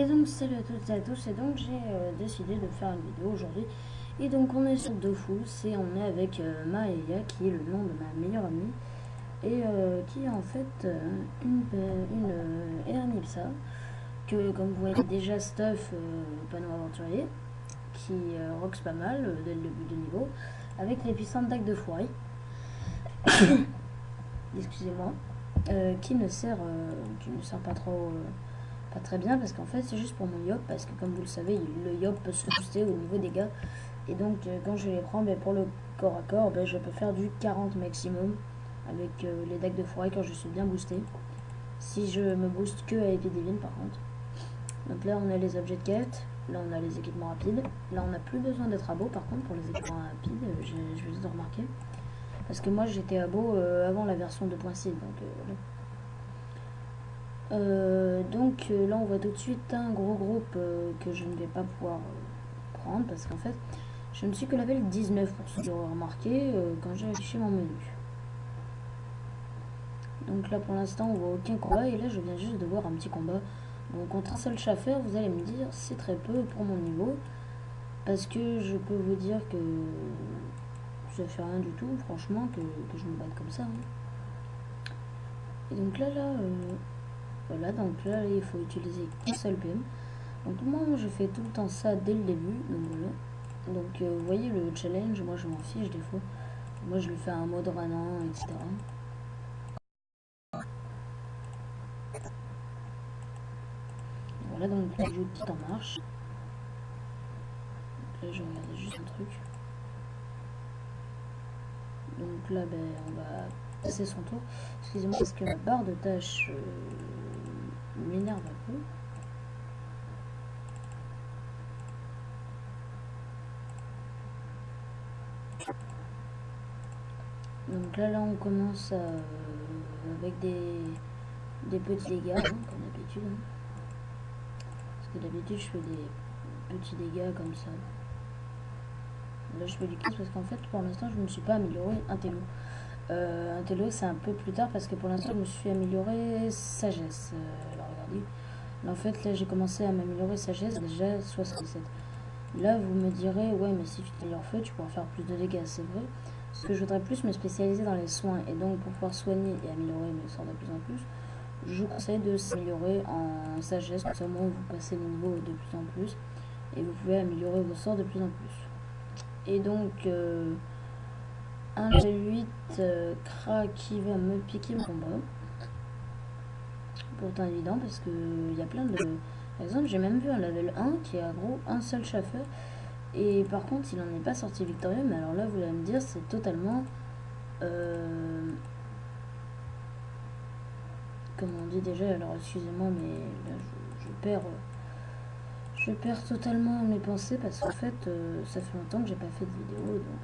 Et donc salut à toutes et à tous, et donc j'ai décidé de faire une vidéo aujourd'hui. Et donc on est sur Dofus et on est avec Maëlia qui est le nom de ma meilleure amie et qui est en fait une Ernipsa que comme vous voyez déjà stuff panneau aventurier qui rocks pas mal dès le début de niveau avec les puissantes dagues de fourri. Excusez-moi, qui ne sert pas très bien parce qu'en fait c'est juste pour mon yop parce que comme vous le savez le yop peut se booster au niveau des gars et donc quand je les prends pour le corps à corps je peux faire du 40 maximum avec les decks de forêt quand je suis bien boosté, si je me booste que à épée divine par contre. Donc là on a les objets de quête, là on a les équipements rapides, là on n'a plus besoin d'être à beau par contre pour les équipements rapides, je vais juste remarquer parce que moi j'étais à beau avant la version 2.6 donc là on voit tout de suite un gros groupe que je ne vais pas pouvoir prendre parce qu'en fait je ne suis que level 19 pour ce que j'aurais remarqué quand j'ai affiché mon menu. Donc là pour l'instant on voit aucun combat et là je viens juste de voir un petit combat. Donc contre un seul chaffer, vous allez me dire c'est très peu pour mon niveau parce que je peux vous dire que ça fait rien du tout franchement que je me batte comme ça. Et donc là voilà, donc là il faut utiliser un seul PM. Donc moi je fais tout le temps ça dès le début, donc voilà. Donc vous voyez le challenge, moi je m'en fiche des fois. Moi je le fais à un mode ranant, etc. Voilà, donc le jeu tout en marche. Donc là je regardais juste un truc. Donc là on va passer son tour. Excusez-moi parce que la barre de tâches m'énerve un peu. Donc là on commence avec des petits dégâts, comme d'habitude. Parce que d'habitude je fais des petits dégâts comme ça. Là je fais du 15 parce qu'en fait pour l'instant je ne me suis pas amélioré un télo. Un télo c'est un peu plus tard parce que pour l'instant je me suis amélioré sagesse. Alors regardez. En fait là j'ai commencé à m'améliorer sagesse déjà 77. Là vous me direz ouais mais si tu t'améliores feu tu pourras faire plus de dégâts, c'est vrai. Parce que je voudrais plus me spécialiser dans les soins et donc pour pouvoir soigner et améliorer mes sorts de plus en plus, je conseille de s'améliorer en sagesse, comme ça au moins vous passez le niveau de plus en plus et vous pouvez améliorer vos sorts de plus en plus. Et donc un level 8 Kra qui va me piquer mon combat. Pourtant évident parce que il y a plein de... Par exemple j'ai même vu un level 1 qui a gros un seul chauffeur et par contre il n'en est pas sorti victorieux, mais alors là vous allez me dire c'est totalement... Comment on dit déjà, alors excusez-moi mais là je perds totalement mes pensées parce qu'en fait ça fait longtemps que j'ai pas fait de vidéo donc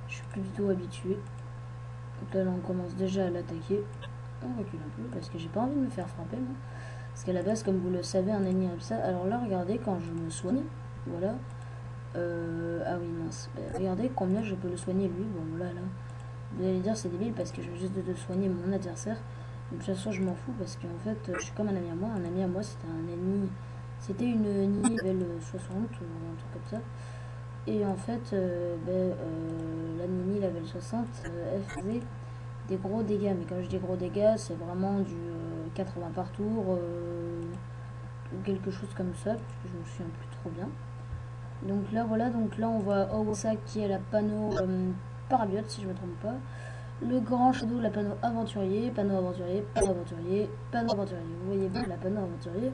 je suis plus du tout habituée. Donc là on commence déjà à l'attaquer. On recule un peu parce que j'ai pas envie de me faire frapper moi. Parce qu'à la base comme vous le savez un ennemi comme ça. Alors là regardez quand je me soigne. Voilà. Ah oui mince. Regardez combien je peux le soigner lui. Bon voilà là. Vous allez dire c'est débile parce que je veux juste de soigner mon adversaire. De toute façon je m'en fous parce qu'en fait je suis comme un ami à moi. Un ami à moi c'était un ennemi. C'était une Nini level 60 ou un truc comme ça. Et en fait la Nini level 60 elle faisait des gros dégâts. Mais quand je dis gros dégâts c'est vraiment du 80 par tour ou quelque chose comme ça. Parce que je me souviens plus trop bien. Donc là voilà, donc là on voit Owasa qui est la panneau parabiote si je me trompe pas. Le grand shadow, la panneau aventurier, panneau aventurier, panneau aventurier, panneau aventurier. Vous voyez bien la panneau aventurier.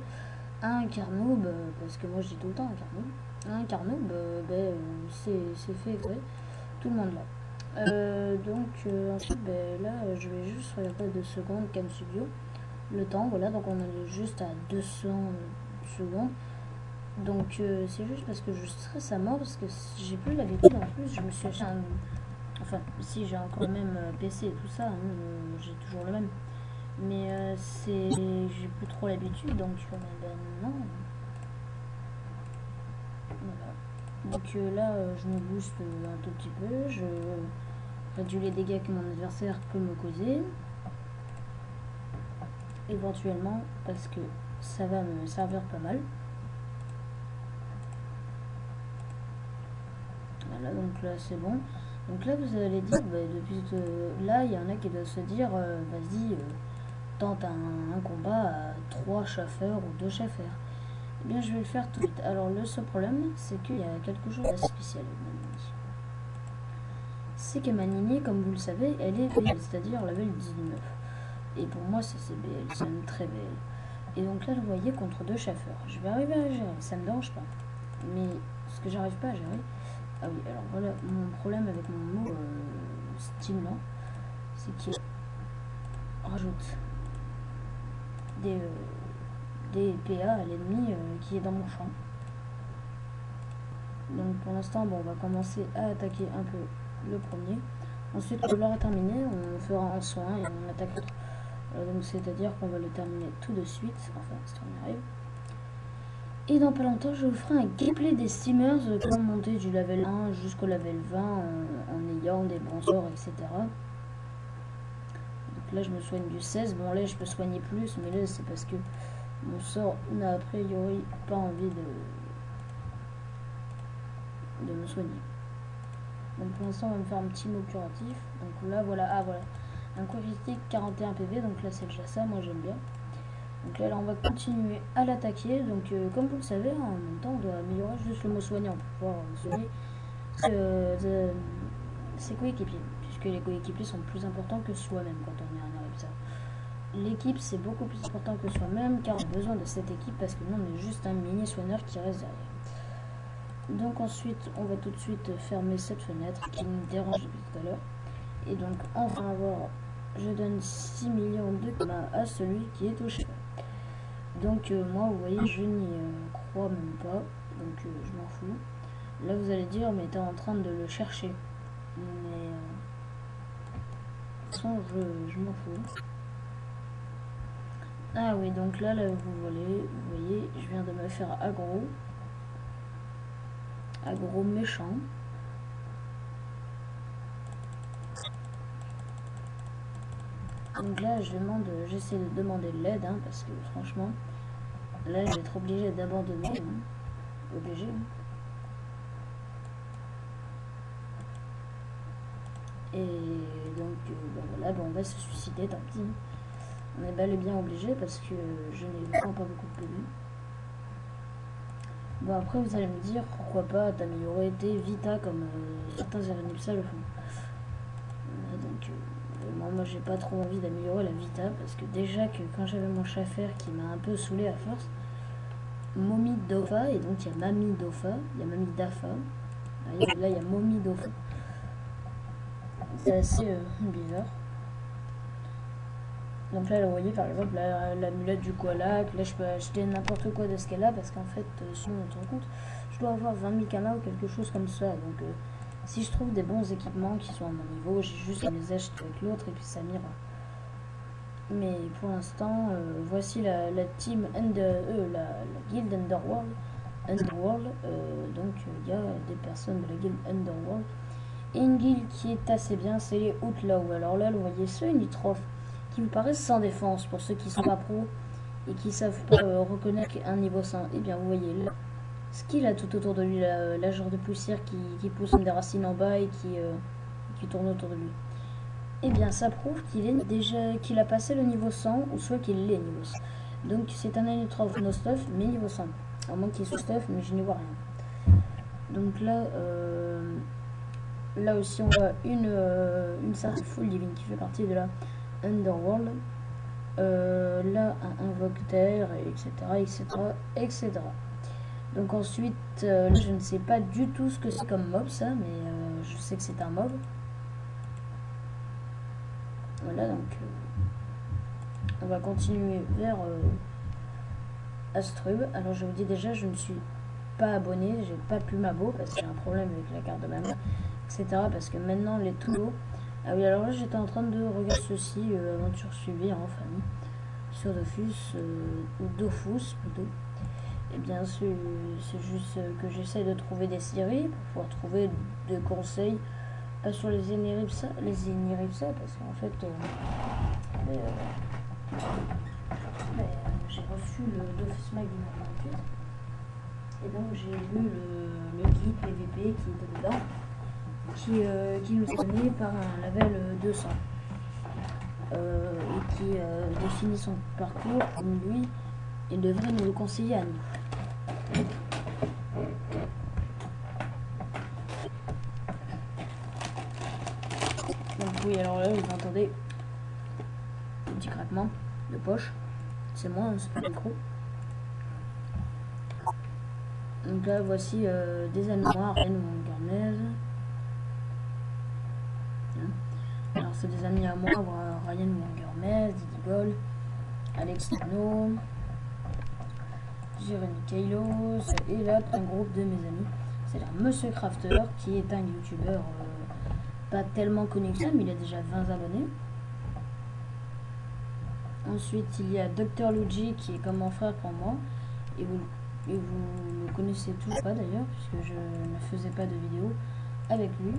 Un carnoob, parce que moi je dis tout le temps un carnoob. Un carnoob, c'est fait exprès. Tout le monde là. Ensuite, là je vais juste regarder 2 secondes Cam Studio. Le temps, voilà, donc on est juste à 200 secondes. Donc c'est juste parce que je stresse à mort parce que j'ai plus l'habitude en plus. Je me suis acheté un... Enfin, si j'ai encore le même PC et tout ça, j'ai toujours le même. Mais j'ai plus trop l'habitude donc non. Voilà. Donc là je me booste un tout petit peu. Je réduis les dégâts que mon adversaire peut me causer. Éventuellement parce que ça va me servir pas mal. Voilà, donc là c'est bon. Donc là vous allez dire, bah, depuis là il y en a qui doivent se dire, vas-y, tente un combat à 3 chasseurs ou 2 chasseurs. Eh bien je vais le faire tout de suite. Alors le seul problème c'est qu'il y a quelque chose d'assez spécial avec Manini. C'est que Manini, comme vous le savez, elle est BL, c'est-à-dire level 19. Et pour moi c'est BL, c'est même très BL. Et donc là vous voyez contre 2 chasseurs. Je vais arriver à gérer, ça me dérange pas. Mais ce que j'arrive pas à gérer... Ah oui, alors voilà, mon problème avec mon mot Steam là, c'est qu'il rajoute des PA à l'ennemi qui est dans mon champ. Donc pour l'instant, bon, on va commencer à attaquer un peu le premier. Ensuite, quand l'heure est terminée, on fera un soin et on attaque l'autre. Donc c'est-à-dire qu'on va le terminer tout de suite, enfin si on y arrive. Et dans pas longtemps, je vous ferai un gameplay des steamers, comment monter du level 1 jusqu'au level 20 en ayant des bons sorts, etc. Donc là, je me soigne du 16. Bon, là, je peux soigner plus, mais là, c'est parce que mon sort n'a a priori pas envie de me soigner. Donc pour l'instant, on va me faire un petit mot curatif. Donc là, voilà, ah voilà, un coefficient 41 PV, donc là, c'est déjà ça, moi j'aime bien. Donc là, on va continuer à l'attaquer. Donc comme vous le savez, en même temps, on doit améliorer juste le mot soignant pour pouvoir soigner ses coéquipiers. Puisque les coéquipiers sont plus importants que soi-même quand on est un Aripsa. L'équipe, c'est beaucoup plus important que soi-même, car on a besoin de cette équipe parce que nous, on est juste un mini soigneur qui reste derrière. Donc ensuite, on va tout de suite fermer cette fenêtre qui nous dérange depuis tout à l'heure. Et donc, enfin avoir, je donne 6 millions de karma à celui qui est touché. Donc moi vous voyez je n'y crois même pas, donc je m'en fous. Là vous allez dire mais t'es en train de le chercher. Mais de toute façon je m'en fous. Ah oui donc là vous voyez je viens de me faire aggro méchant. Donc là j'essaie de demander de l'aide hein, parce que franchement là je vais être obligé d'abandonner. Hein. Obligé. Hein. Et donc voilà, on va se suicider, tant pis. On est bel et bien obligé parce que je n'ai vraiment pas beaucoup de PV. Bon après vous allez me dire pourquoi pas d'améliorer tes Vita comme certains Erenipsa le font. Donc moi j'ai pas trop envie d'améliorer la Vita parce que déjà que quand j'avais mon chaffer qui m'a un peu saoulé à force, Momi Dofa, et donc il y a Mami Dofa, il y a Mami Dafa, là il y a Momi Dofa. C'est assez bizarre. Donc là, vous voyez par exemple l'amulette du Koalak. Là, je peux acheter n'importe quoi de ce qu'elle a parce qu'en fait, sinon on se rend compte, je dois avoir 20 000 kamas ou quelque chose comme ça. Donc, si je trouve des bons équipements qui sont à mon niveau, j'ai juste à les acheter avec l'autre et puis ça m'ira. Mais pour l'instant, voici la team la guilde Underworld. Donc, il y a des personnes de la guilde Underworld. Et une guilde qui est assez bien, c'est les Outlaws. Alors là, vous voyez ceux Nitrophes qui vous paraissent sans défense pour ceux qui sont pas pros et qui savent pas reconnaître un niveau 100. Et bien vous voyez là, ce qu'il a tout autour de lui, la genre de poussière qui pousse comme des racines en bas et qui tourne autour de lui. Et bien ça prouve qu'il a passé le niveau 100 ou soit qu'il est niveau 100. Donc c'est un Nitrophe no stuff mais niveau 100. À moins qu'il soit stuff mais je n'y vois rien. Donc là là aussi on voit une certaine full living qui fait partie de la Underworld, là un invocateur, etc. Donc ensuite, là, je ne sais pas du tout ce que c'est comme mob ça, mais je sais que c'est un mob. Voilà donc on va continuer vers Astrub. Alors je vous dis déjà, je ne suis pas abonné, j'ai pas pu m'abo parce que j'ai un problème avec la carte de ma mère, etc. Parce que maintenant les toulots. Ah oui, alors là j'étais en train de regarder ceci, aventure suivie en famille, sur Dofus, ou Dofus plutôt. Et bien c'est juste que j'essaie de trouver des séries pour pouvoir trouver des conseils sur les Iniripsa, parce qu'en fait, j'ai reçu le Dofus Mag numéro 28. Et donc j'ai lu le guide PVP qui était dedans, qui nous est donné par un level 200. Et qui définit son parcours comme lui, il devrait nous le conseiller à nous. Donc oui, alors là, vous entendez un petit craquement de poche. C'est moi, hein, c'est pas le micro. Donc là, voici des anneaux noirs, Ryan Wangermez. Alors c'est des amis à moi, Ryan Wangermez, Didi Gold, Alex Nano, Jérémy Kailos, et là un groupe de mes amis. C'est-à-dire Monsieur Crafter, qui est un youtubeur pas tellement connu que ça, mais il a déjà 20 abonnés. Ensuite, il y a Dr Luigi, qui est comme mon frère pour moi, et vous le connaissez tous pas d'ailleurs, puisque je ne faisais pas de vidéo avec lui.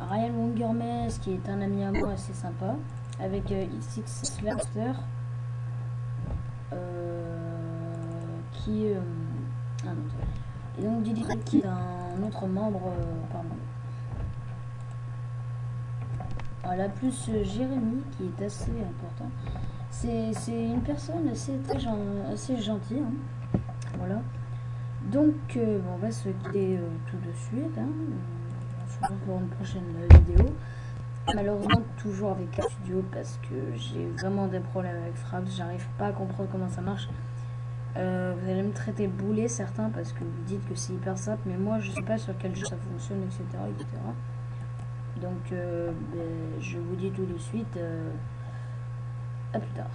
Ryan Wangermez, qui est un ami à moi assez sympa, avec XX Slapster, qui est un autre. Et donc Didi qui est un autre membre parmi nous. Voilà, plus Jérémy, qui est assez important. C'est une personne assez gentille. Hein. Voilà. Donc, on va se quitter tout de suite. Hein. On se retrouve pour une prochaine vidéo. Malheureusement, toujours avec Cap Studio, parce que j'ai vraiment des problèmes avec Fraps. J'arrive pas à comprendre comment ça marche. Vous allez me traiter de boulet, certains, parce que vous dites que c'est hyper simple. Mais moi, je sais pas sur quel jeu ça fonctionne, etc. etc. Donc, je vous dis tout de suite, à plus tard.